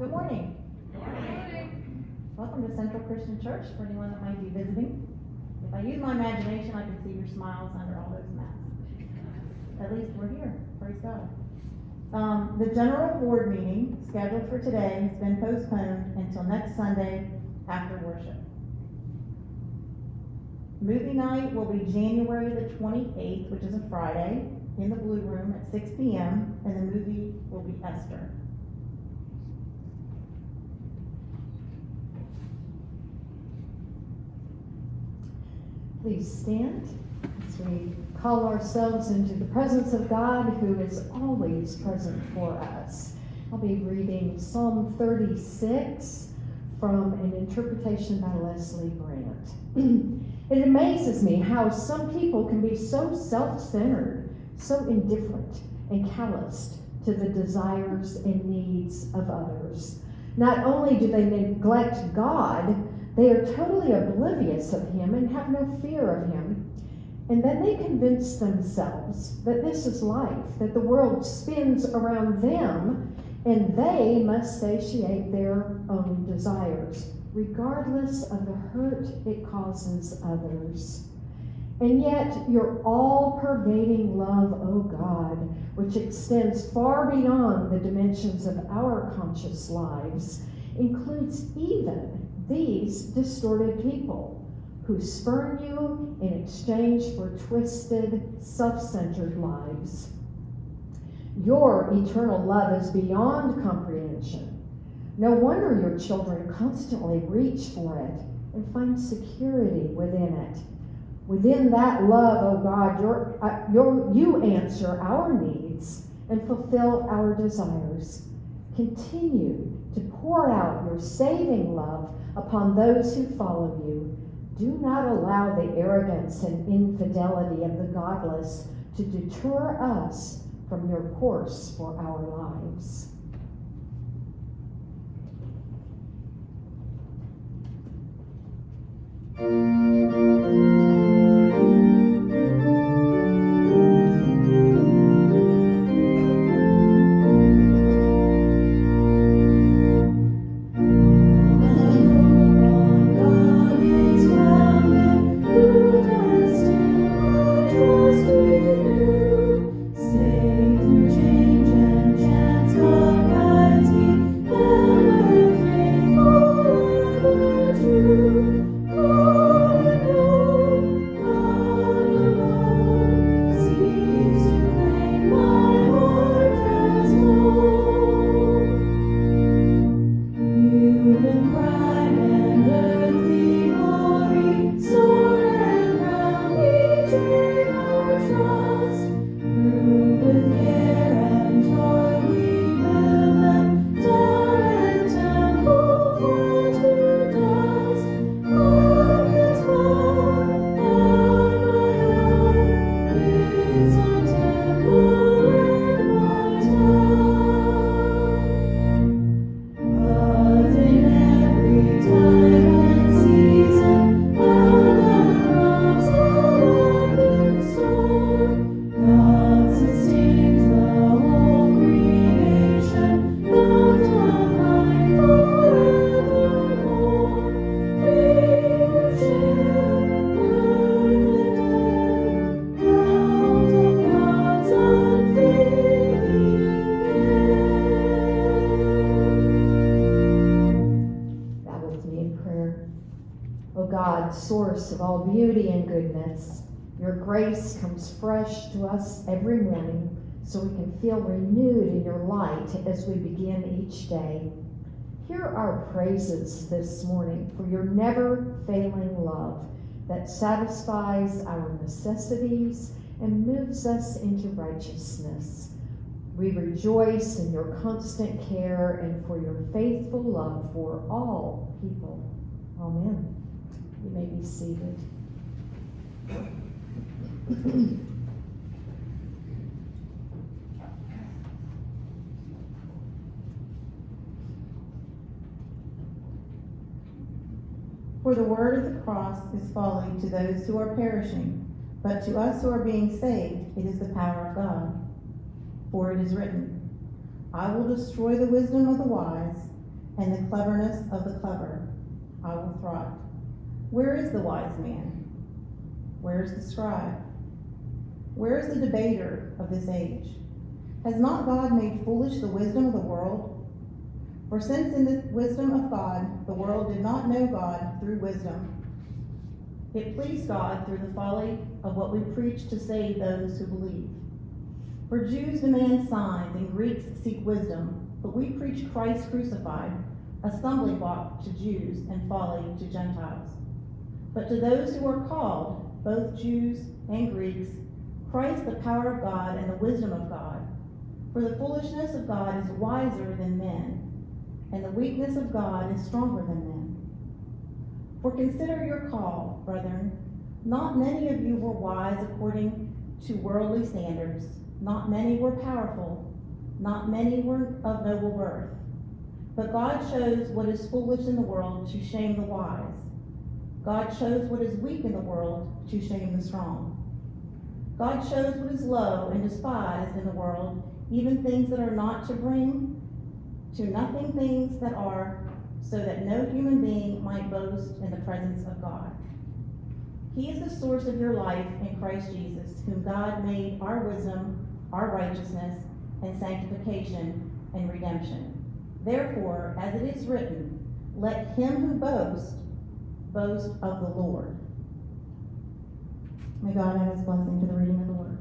Good morning. Good morning. Welcome to Central Christian Church for anyone that might be visiting. If I use my imagination, I can see your smiles under all those masks. At least we're here. Praise God. The general board meeting scheduled for today has been postponed until next Sunday after worship. Movie night will be January the 28th, which is a Friday, in the Blue Room at 6 p.m., and the movie will be Esther. Please stand as we call ourselves into the presence of God, who is always present for us. I'll be reading Psalm 36 from an interpretation by Leslie Grant. It amazes me how some people can be so self-centered, so indifferent and calloused to the desires and needs of others. Not only do they neglect God, they are totally oblivious of Him and have no fear of Him. And then they convince themselves that this is life, that the world spins around them, and they must satiate their own desires, regardless of the hurt it causes others. And yet, your all-pervading love, O God, which extends far beyond the dimensions of our conscious lives, includes even these distorted people who spurn you in exchange for twisted, self-centered lives. Your eternal love is beyond comprehension. No wonder your children constantly reach for it and find security within it. Within that love, oh God, you answer our needs and fulfill our desires. Continue to pour out your saving love upon those who follow you. Do not allow the arrogance and infidelity of the godless to deter us from your course for our lives. Source of all beauty and goodness, your grace comes fresh to us every morning so we can feel renewed in your light as we begin each day. Hear our praises this morning for your never-failing love that satisfies our necessities and moves us into righteousness. We rejoice in your constant care and for your faithful love for all people. Amen. You may be seated. For the word of the cross is folly to those who are perishing, but to us who are being saved, it is the power of God. For it is written, I will destroy the wisdom of the wise, and the cleverness of the clever I will thwart. Where is the wise man? Where is the scribe? Where is the debater of this age? Has not God made foolish the wisdom of the world? For since in the wisdom of God the world did not know God through wisdom, it pleased God through the folly of what we preach to save those who believe. For Jews demand signs and Greeks seek wisdom, but we preach Christ crucified, a stumbling block to Jews and folly to Gentiles. But to those who are called, both Jews and Greeks, Christ the power of God and the wisdom of God. For the foolishness of God is wiser than men, and the weakness of God is stronger than men. For consider your call, brethren. Not many of you were wise according to worldly standards. Not many were powerful. Not many were of noble birth. But God chose what is foolish in the world to shame the wise. God chose what is weak in the world to shame the strong. God chose what is low and despised in the world, even things that are not, to bring to nothing things that are, so that no human being might boast in the presence of God. He is the source of your life in Christ Jesus, whom God made our wisdom, our righteousness, and sanctification and redemption. Therefore, as it is written, let him who boasts, boast of the Lord. May God add his blessing to the reading of the word.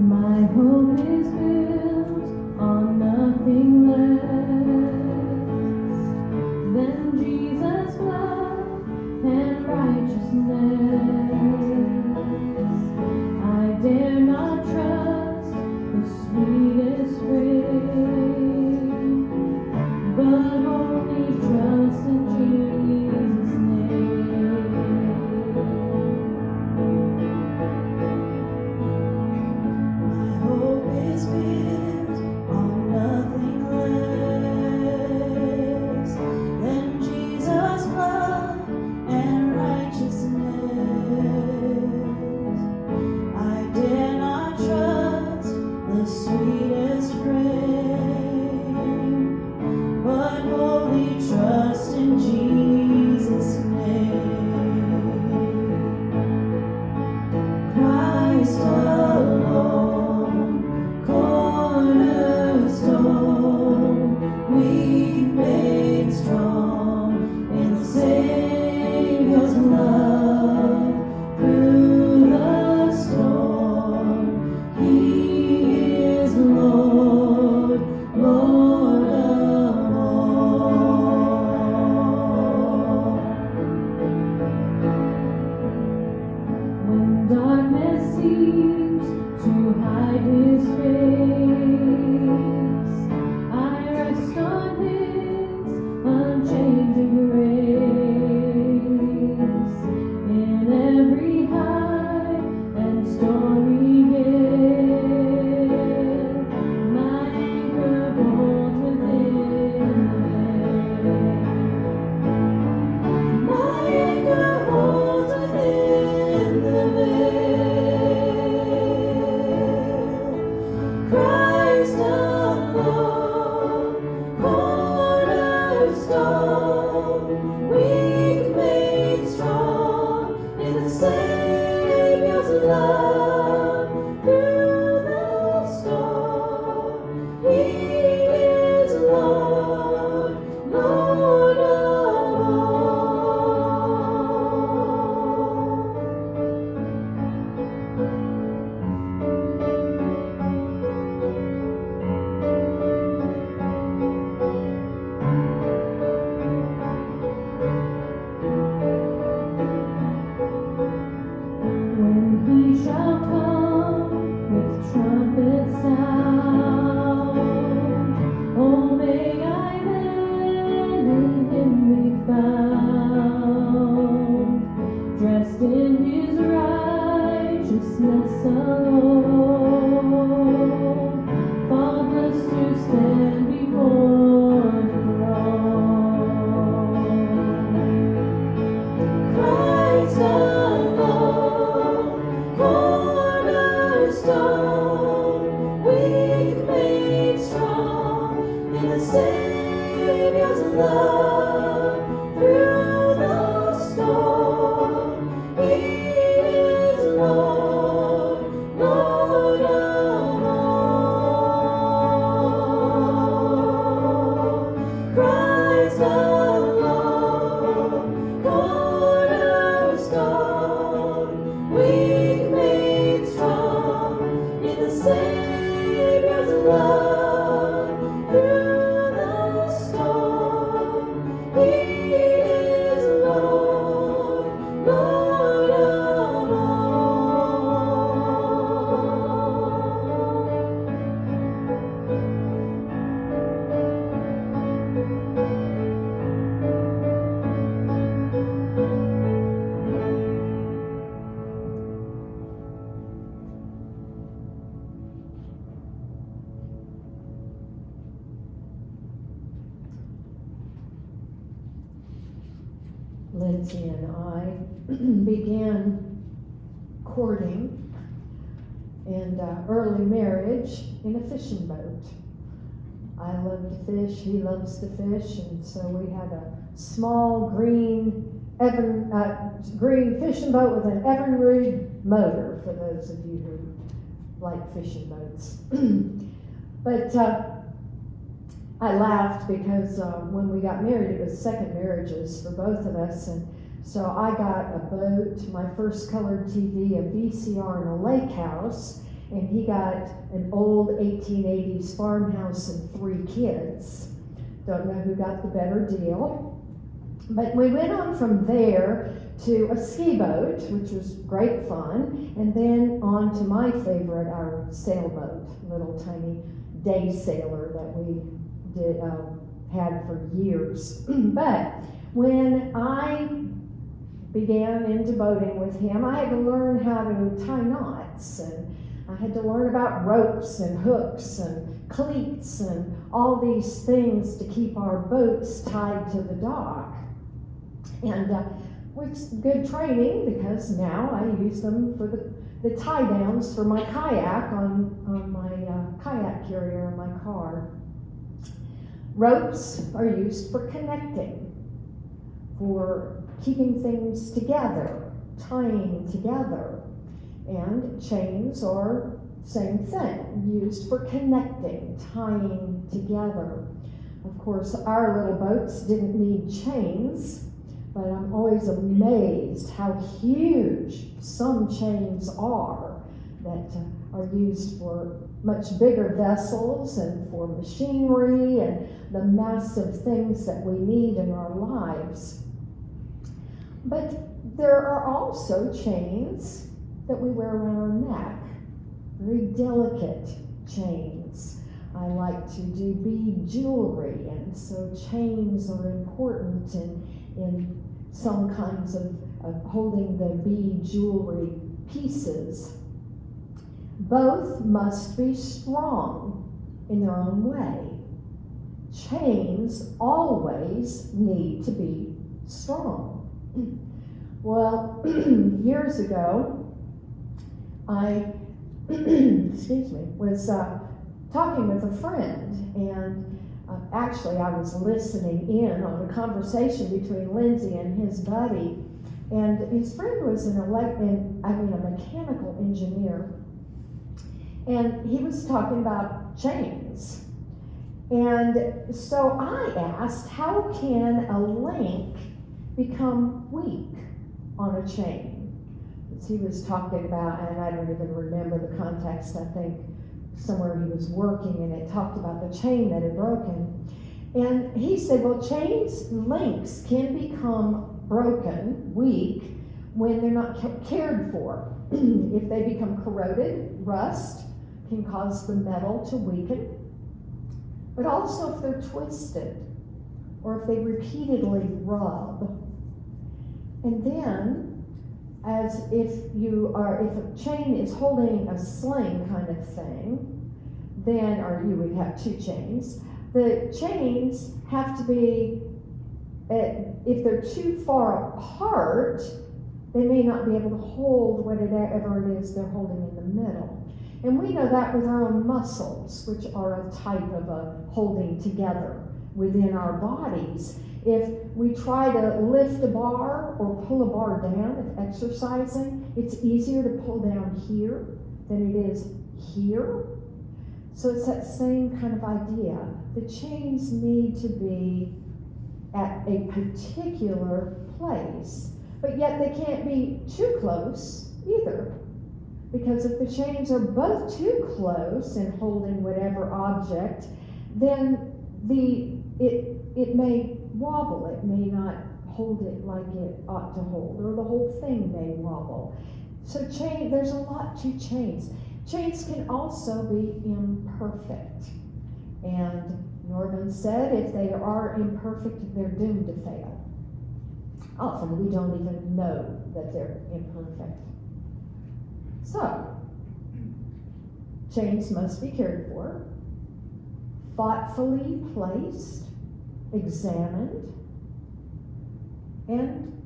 My hope is built on nothing less than Jesus' blood and righteousness. I dare not trust the sweetest frame, but only trust in Jesus' name. Hope is built on nothing less than Jesus' blood and righteousness. righteousness alone, faultless to stand before the throne. Christ alone, cornerstone, weak made strong in the Savior's love. Through the storm, He is Lord, Lord of all. Christ alone, cornerstone, weak made strong in the Savior's love. Through the storm, He is Lord, Lord of Lindsay and I began courting and early marriage in a fishing boat. I love to fish, he loves to fish, and so we had a small green fishing boat with an Evinrude motor, for those of you who like fishing boats. But I laughed because when we got married, it was second marriages for both of us, and so I got a boat, my first colored TV, a VCR, and a lake house, and he got an old 1880s farmhouse and 3 kids. Don't know who got the better deal. But we went on from there to a ski boat, which was great fun, and then on to my favorite, our sailboat, little tiny day sailor that we had for years. But when I began into boating with him, I had to learn how to tie knots, and I had to learn about ropes and hooks and cleats and all these things to keep our boats tied to the dock. And which good training, because now I use them for the tie downs for my kayak on my kayak carrier in my car. Ropes are used for connecting, for keeping things together, tying together. And chains are same thing, used for connecting, tying together. Of course, our little boats didn't need chains, but I'm always amazed how huge some chains are that are used for much bigger vessels and for machinery and the massive things that we need in our lives. But there are also chains that we wear around our neck, very delicate chains. I like to do bead jewelry, and so chains are important in some kinds of holding the bead jewelry pieces. Both must be strong in their own way. Chains always need to be strong. Well, years ago, I was talking with a friend, and actually I was listening in on a conversation between Lindsay and his buddy, and his friend was a mechanical engineer, and he was talking about chains. And so I asked, how can a link become weak on a chain? He was talking about, and I don't even remember the context, I think somewhere he was working, and it talked about the chain that had broken. And he said, well, links can become broken, weak, when they're not cared for. If they become corroded, rust can cause the metal to weaken, but also if they're twisted, or if they repeatedly rub. And then as if a chain is holding a sling kind of thing, then, or you would have two chains, the chains have to be, if they're too far apart, they may not be able to hold whatever it is they're holding in the middle. And we know that with our own muscles, which are a type of a holding together within our bodies. If we try to lift a bar or pull a bar down, if exercising, it's easier to pull down here than it is here. So it's that same kind of idea. The chains need to be at a particular place, but yet they can't be too close either. Because if the chains are both too close in holding whatever object, then it may wobble. It may not hold it like it ought to hold, or the whole thing may wobble. So there's a lot to chains. Chains can also be imperfect. And Norman said if they are imperfect, they're doomed to fail. Often we don't even know that they're imperfect. So, chains must be cared for, thoughtfully placed, examined, and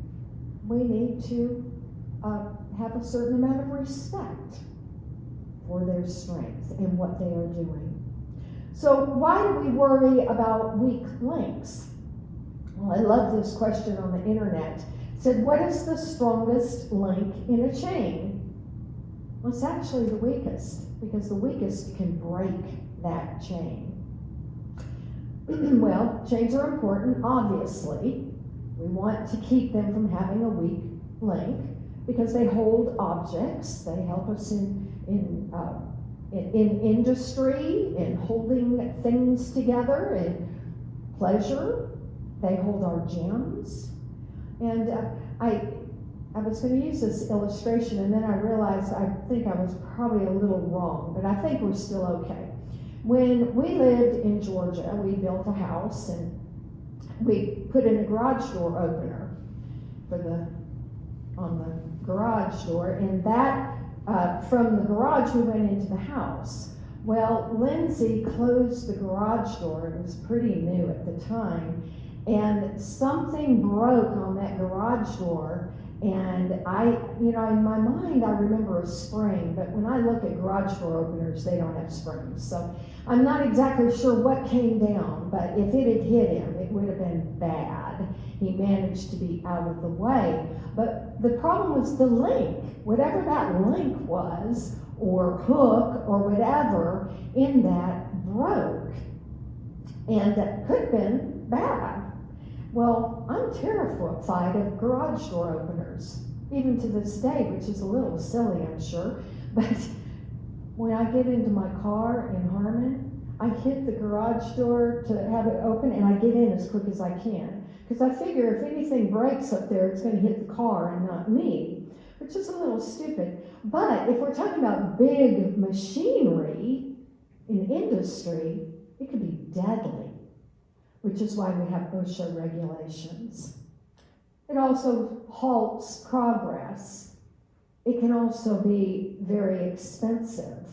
we need to have a certain amount of respect for their strength and what they are doing. So why do we worry about weak links? Well, I love this question on the internet. It said, what is the strongest link in a chain? Well, it's actually the weakest, because the weakest can break that chain. Well, chains are important, obviously. We want to keep them from having a weak link because they hold objects. They help us in industry, in holding things together, in pleasure. They hold our gems. And I was going to use this illustration, and then I realized I think I was probably a little wrong, but I think we're still okay. When we lived in Georgia, we built a house, and we put in a garage door opener on the garage door, and that from the garage we went into the house. Well, Lindsay closed the garage door. It was pretty new at the time, and something broke on that garage door. And in my mind, I remember a spring, but when I look at garage door openers, they don't have springs. So I'm not exactly sure what came down, but if it had hit him, it would have been bad. He managed to be out of the way. But the problem was the link, whatever that link was, or hook, or whatever in that broke. And that could have been bad. Well, I'm terrified of garage door openers, even to this day, which is a little silly, I'm sure. But when I get into my car in Harmon, I hit the garage door to have it open, and I get in as quick as I can. Because I figure if anything breaks up there, it's going to hit the car and not me, which is a little stupid. But if we're talking about big machinery in industry, it could be deadly, which is why we have OSHA regulations. It also halts progress. It can also be very expensive.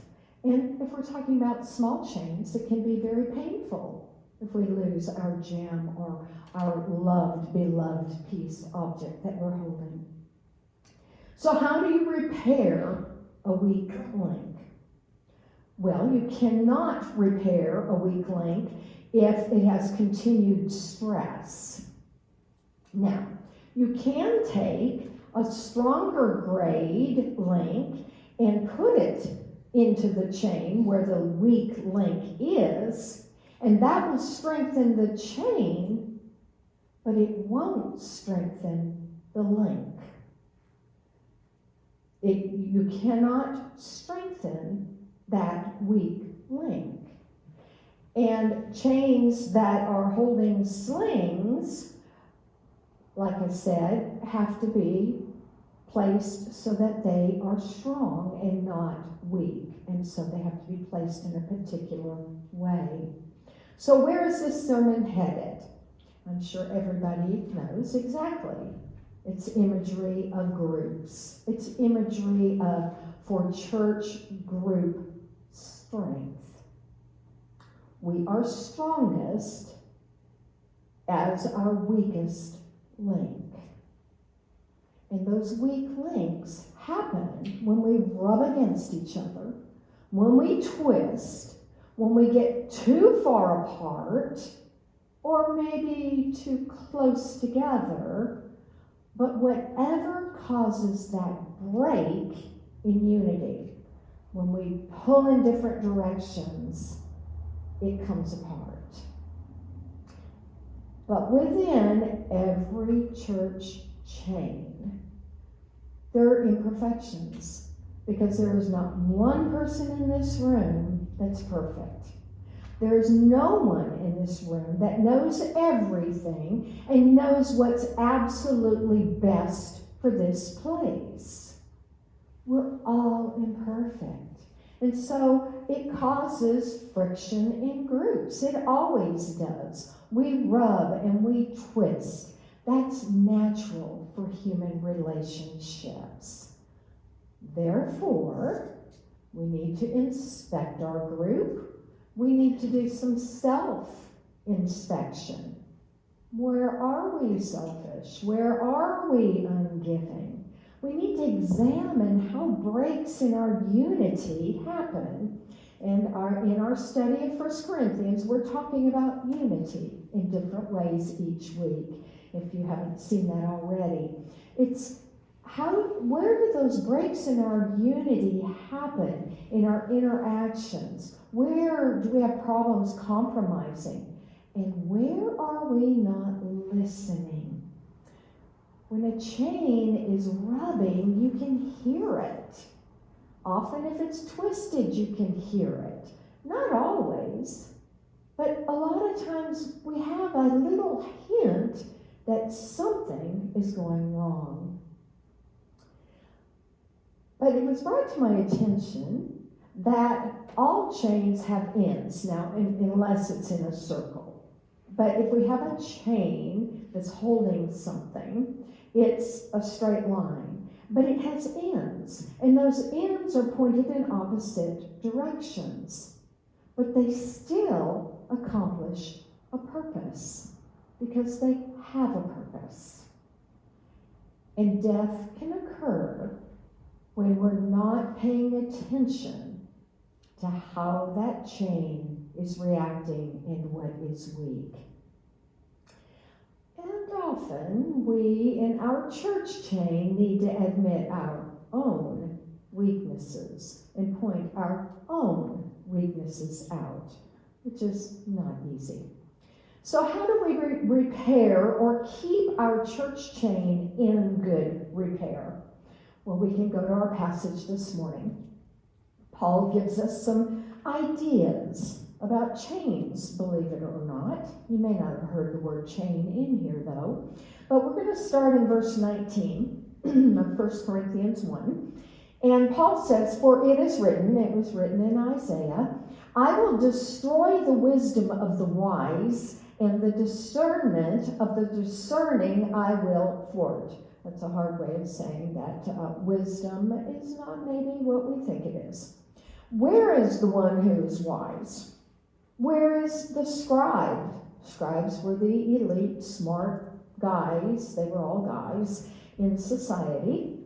And if we're talking about small chains, it can be very painful if we lose our gem or our loved, beloved piece object that we're holding. So how do you repair a weak link? Well, you cannot repair a weak link if it has continued stress. Now, you can take a stronger grade link and put it into the chain where the weak link is, and that will strengthen the chain, but it won't strengthen the link. You cannot strengthen that weak link. And chains that are holding slings, like I said, have to be placed so that they are strong and not weak. And so they have to be placed in a particular way. So where is this sermon headed? I'm sure everybody knows exactly. It's imagery of groups. It's imagery of, for church group strength. We are strongest as our weakest link. And those weak links happen when we rub against each other, when we twist, when we get too far apart, or maybe too close together. But whatever causes that break in unity, when we pull in different directions, it comes apart. But within every church chain, there are imperfections, because there is not one person in this room that's perfect. There is no one in this room that knows everything and knows what's absolutely best for this place. We're all imperfect. And so it causes friction in groups. It always does. We rub and we twist. That's natural for human relationships. Therefore, we need to inspect our group. We need to do some self-inspection. Where are we selfish? Where are we ungiving? We need to examine how breaks in our unity happen. And in our study of 1 Corinthians, we're talking about unity in different ways each week, if you haven't seen that already. Where do those breaks in our unity happen in our interactions? Where do we have problems compromising? And where are we not listening? When a chain is rubbing, you can hear it. Often if it's twisted, you can hear it. Not always, but a lot of times we have a little hint that something is going wrong. But it was brought to my attention that all chains have ends, now, unless it's in a circle. But if we have a chain that's holding something, it's a straight line. But it has ends, and those ends are pointed in opposite directions. But they still accomplish a purpose, because they have a purpose. And death can occur when we're not paying attention to how that chain is reacting and what is weak. And often we in our church chain need to admit our own weaknesses and point our own weaknesses out, which is not easy. So how do we repair or keep our church chain in good repair? Well, we can go to our passage this morning. Paul gives us some ideas about chains, believe it or not. You may not have heard the word chain in here, though. But we're going to start in verse 19 of 1 Corinthians 1. And Paul says, "For it is written," it was written in Isaiah, "I will destroy the wisdom of the wise, and the discernment of the discerning I will thwart." That's a hard way of saying that wisdom is not maybe what we think it is. "Where is the one who is wise? Where is the scribe?" Scribes were the elite, smart guys. They were all guys in society.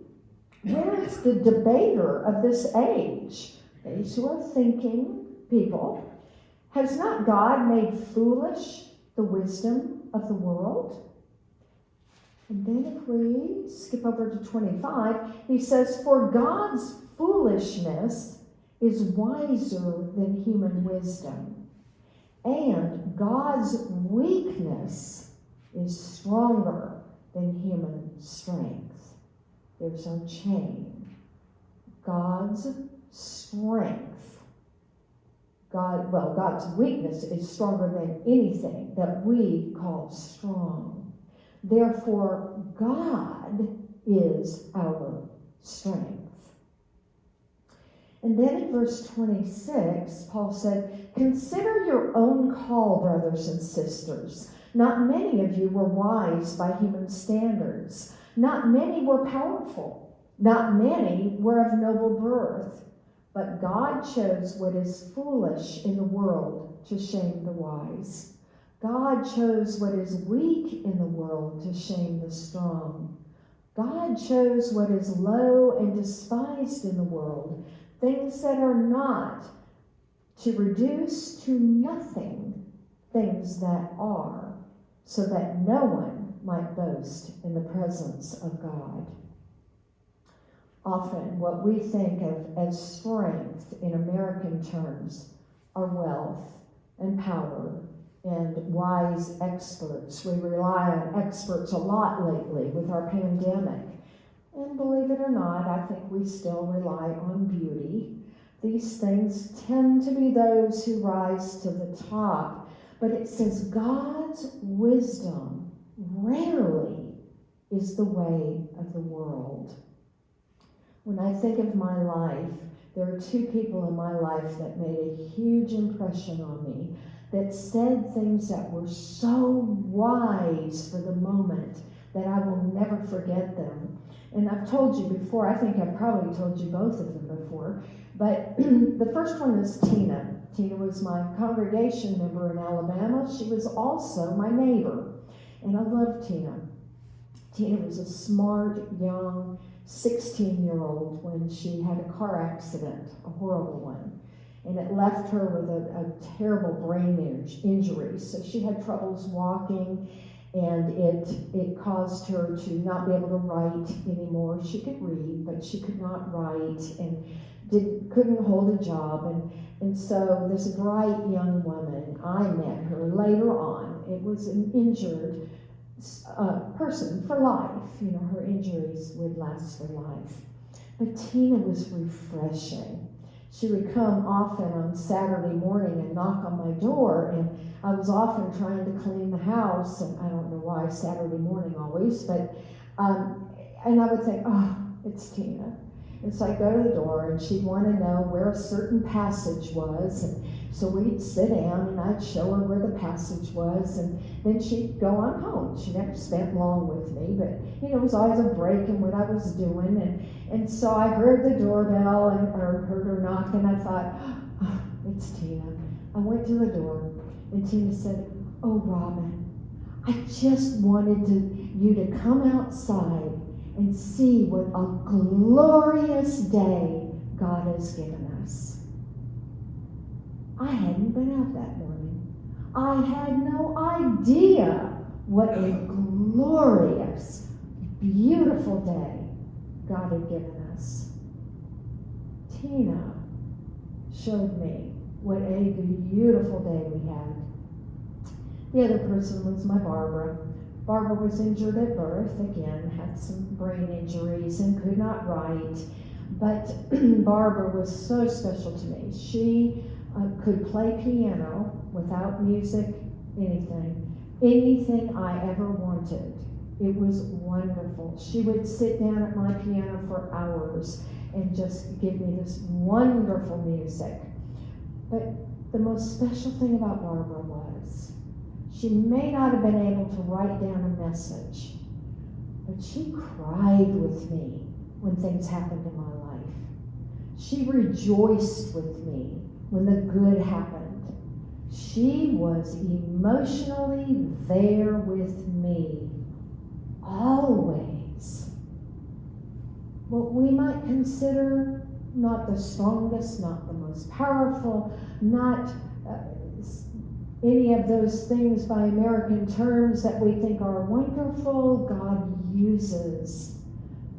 "Where is the debater of this age?" These who are thinking people. "Has not God made foolish the wisdom of the world?" And then if we skip over to 25, he says, "For God's foolishness is wiser than human wisdom, and God's weakness is stronger than human strength." There's our chain. God's strength. God's weakness is stronger than anything that we call strong. Therefore, God is our strength. And then in verse 26, Paul said, "Consider your own call, brothers and sisters. Not many of you were wise by human standards. Not many were powerful. Not many were of noble birth. But God chose what is foolish in the world to shame the wise. God chose what is weak in the world to shame the strong. God chose what is low and despised in the world, things that are not, to reduce to nothing things that are, so that no one might boast in the presence of God. Often, what we think of as strength in American terms are wealth and power and wise experts. We rely on experts a lot lately with our pandemic. And believe it or not, I think we still rely on beauty. These things tend to be those who rise to the top. But it says God's wisdom rarely is the way of the world. When I think of my life, there are two people in my life that made a huge impression on me, that said things that were so wise for the moment that I will never forget them. And I've told you before, I think I've probably told you both of them before, but the first one is Tina. Tina was my congregation member in Alabama. She was also my neighbor, and I loved Tina. Tina was a smart, young, 16-year-old when she had a car accident, a horrible one. And it left her with a terrible brain injury. So she had troubles walking, and it caused her to not be able to write anymore. She could read, but she could not write, and couldn't hold a job. And so this bright young woman, I met her later on. It was an injured person for life. You know, her injuries would last for life. But Tina was refreshing. She would come often on Saturday morning and knock on my door, and I was often trying to clean the house, and I don't know why Saturday morning always, but, and I would think, oh, it's Tina. And so I'd go to the door, and she'd want to know where a certain passage was, and so we'd sit down, and I'd show her where the passage was, and then she'd go on home. She never spent long with me, but, you know, it was always a break in what I was doing, and so I heard the doorbell or heard her knock, and I thought, oh, it's Tina. I went to the door, and Tina said, oh, Robin, I just wanted you to come outside and see what a glorious day God has given us. I hadn't been out that morning. I had no idea what a glorious, beautiful day God had given us. Tina showed me what a beautiful day we had. The other person was my Barbara. Barbara was injured at birth, again, had some brain injuries and could not write. But Barbara was so special to me. She could play piano without music, anything I ever wanted. It was wonderful. She would sit down at my piano for hours and just give me this wonderful music. But the most special thing about Barbara was she may not have been able to write down a message, but she cried with me when things happened in my life. She rejoiced with me when the good happened. She was emotionally there with me, always. What we might consider not the strongest, not the most powerful, not any of those things by American terms that we think are wonderful, God uses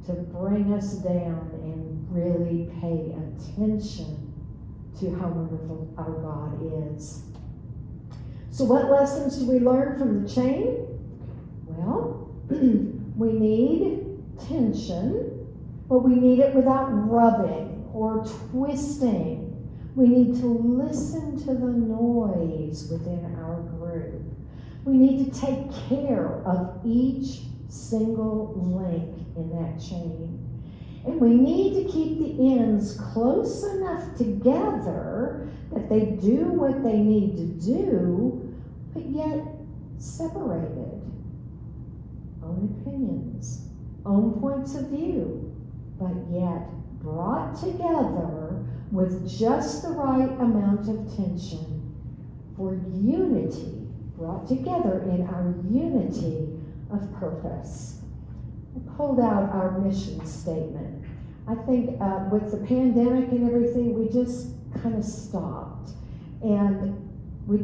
to bring us down and really pay attention to how wonderful our God is. So what lessons do we learn from the chain? Well, we need tension, but we need it without rubbing or twisting. We need to listen to the noise within our group. We need to take care of each single link in that chain. And we need to keep the ends close enough together that they do what they need to do, but yet separated. Own opinions, own points of view, but yet brought together with just the right amount of tension for unity, brought together in our unity of purpose. I pulled out our mission statement. I think with the pandemic and everything, we just kind of stopped. And we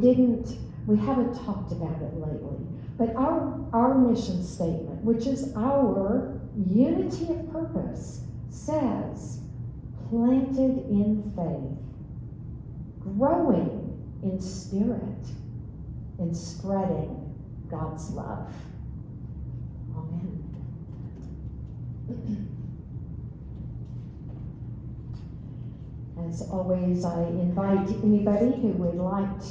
haven't talked about it lately. But our mission statement, which is our unity of purpose, says, planted in faith, growing in spirit, and spreading God's love. Amen. As always, I invite anybody who would like to